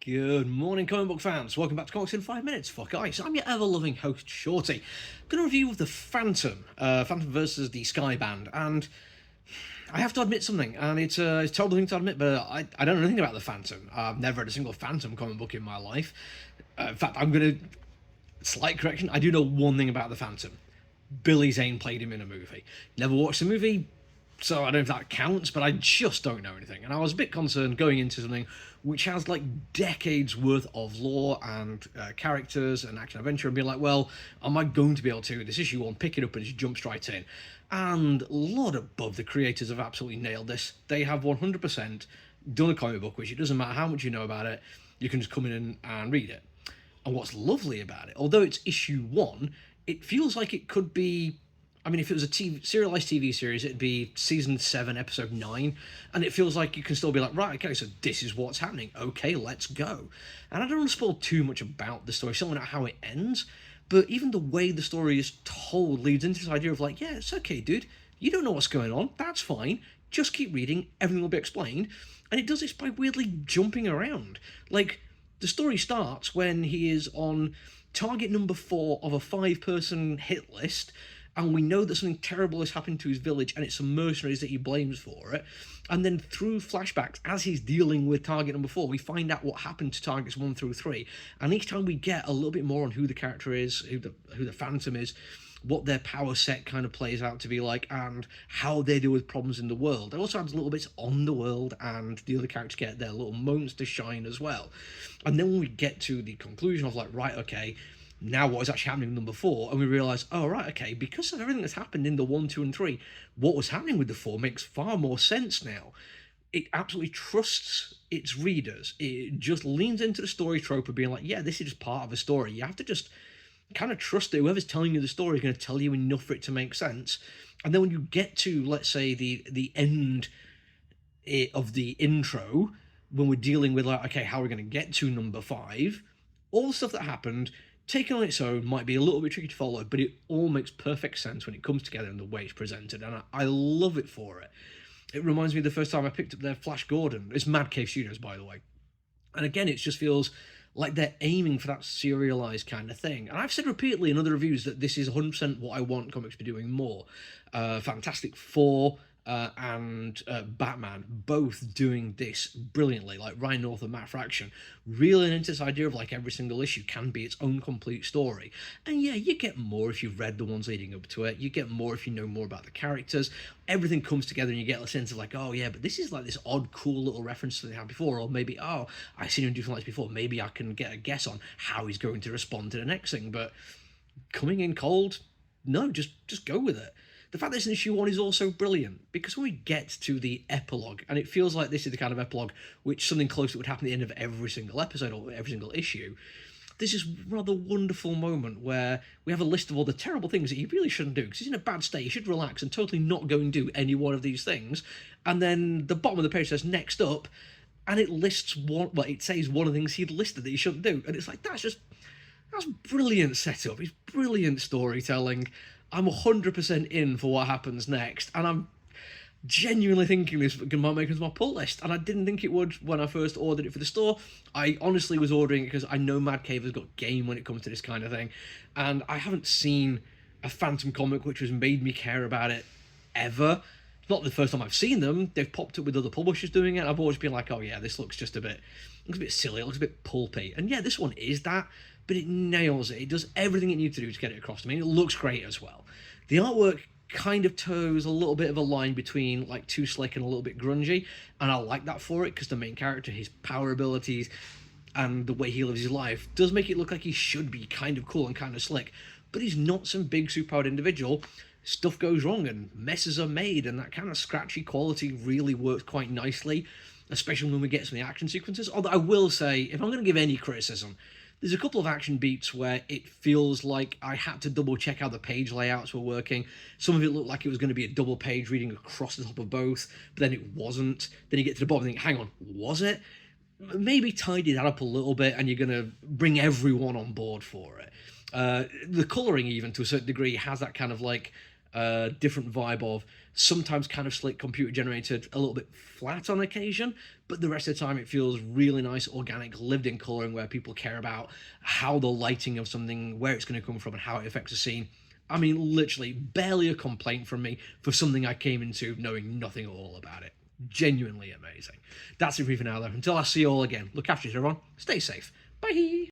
Good morning, comic book fans. Welcome back to Comics in 5 Minutes for Guys. I'm your ever-loving host, Shorty. Going to review The Phantom, Phantom versus the Sky Band, and I have to admit something, and it's a terrible thing to admit, but I don't know anything about The Phantom. I've never read a single Phantom comic book in my life. In fact, I'm going to... Slight correction, I do know one thing about The Phantom. Billy Zane played him in a movie. Never watched the movie, so I don't know if that counts, but I just don't know anything. And I was a bit concerned going into something which has like decades worth of lore and characters and action adventure and being like, well, am I going to be able to, this issue one, pick it up and just jump straight in? And Lord above, the creators have absolutely nailed this. They have 100% done a comic book, which it doesn't matter how much you know about it, you can just come in and read it. And what's lovely about it, although it's issue one, it feels like it could be... I mean, if it was a serialized TV series, it'd be season 7, episode 9, and it feels like you can still be like, right, okay, so this is what's happening. Okay, let's go. And I don't want to spoil too much about the story, certainly not how it ends, but even the way the story is told leads into this idea of like, yeah, it's okay, dude. You don't know what's going on. That's fine. Just keep reading. Everything will be explained. And it does this by weirdly jumping around. Like, the story starts when he is on target number 4 of a 5-person hit list, and we know that something terrible has happened to his village, and it's some mercenaries that he blames for it. And then through flashbacks, as he's dealing with target number 4, we find out what happened to targets 1 through 3. And each time we get a little bit more on who the character is, who the Phantom is, what their power set kind of plays out to be like, and how they deal with problems in the world. It also adds little bits on the world, and the other characters get their little moments to shine as well. And then when we get to the conclusion of like, right, okay, now what is actually happening in number 4, and we realise, oh, right, okay, because of everything that's happened in the 1, 2, and 3, what was happening with the 4 makes far more sense now. It absolutely trusts its readers. It just leans into the story trope of being like, yeah, this is just part of a story. You have to just kind of trust that whoever's telling you the story is going to tell you enough for it to make sense. And then when you get to, let's say, the end of the intro, when we're dealing with like, okay, how are we going to get to number 5, all the stuff that happened taken on its own might be a little bit tricky to follow, but it all makes perfect sense when it comes together in the way it's presented, and I love it for it. It reminds me of the first time I picked up their Flash Gordon. It's Mad Cave Studios, by the way. And again, it just feels like they're aiming for that serialized kind of thing. And I've said repeatedly in other reviews that this is 100% what I want comics to be doing more. Fantastic Four and Batman, both doing this brilliantly, like Ryan North and Matt Fraction, reeling into this idea of like every single issue can be its own complete story. And yeah, you get more if you've read the ones leading up to it, you get more if you know more about the characters, everything comes together and you get a sense of like, oh yeah, but this is like this odd, cool little reference that they had before, or maybe, oh, I've seen him do something like this before, maybe I can get a guess on how he's going to respond to the next thing. But coming in cold, no, just go with it. The fact that it's in issue 1 is also brilliant, because when we get to the epilogue, and it feels like this is the kind of epilogue which something close that would happen at the end of every single episode or every single issue, there's this rather wonderful moment where we have a list of all the terrible things that you really shouldn't do, because he's in a bad state, he should relax and totally not go and do any one of these things. And then the bottom of the page says, next up, and it lists one, well, it says one of the things he'd listed that he shouldn't do. And it's like, that's brilliant setup, it's brilliant storytelling. I'm 100% in for what happens next, and I'm genuinely thinking this might make it to my pull list, and I didn't think it would when I first ordered it for the store. I honestly was ordering it because I know Mad Cave has got game when it comes to this kind of thing, and I haven't seen a Phantom comic which has made me care about it ever. It's not the first time I've seen them. They've popped up with other publishers doing it. I've always been like, oh yeah, this looks a bit silly, it looks a bit pulpy, and yeah, this one is that, but it nails it. It does everything it needs to do to get it across to me. It looks great as well. The artwork kind of toes a little bit of a line between like too slick and a little bit grungy, and I like that for it because the main character, his power abilities and the way he lives his life does make it look like he should be kind of cool and kind of slick, but he's not some big superpowered individual. Stuff goes wrong and messes are made, and that kind of scratchy quality really works quite nicely, especially when we get some of the action sequences. Although I will say, if I'm going to give any criticism, there's a couple of action beats where it feels like I had to double check how the page layouts were working. Some of it looked like it was going to be a double page reading across the top of both, but then it wasn't. Then you get to the bottom and think, hang on, was it? Maybe tidy that up a little bit and you're going to bring everyone on board for it. The colouring, even to a certain degree, has that kind of like different vibe of sometimes kind of slick computer generated, a little bit flat on occasion, but the rest of the time it feels really nice, organic, lived in colouring where people care about how the lighting of something, where it's going to come from, and how it affects the scene. I mean, literally, barely a complaint from me for something I came into knowing nothing at all about it. Genuinely amazing. That's it for now, though. Until I see you all again, look after you, everyone. Stay safe. Bye.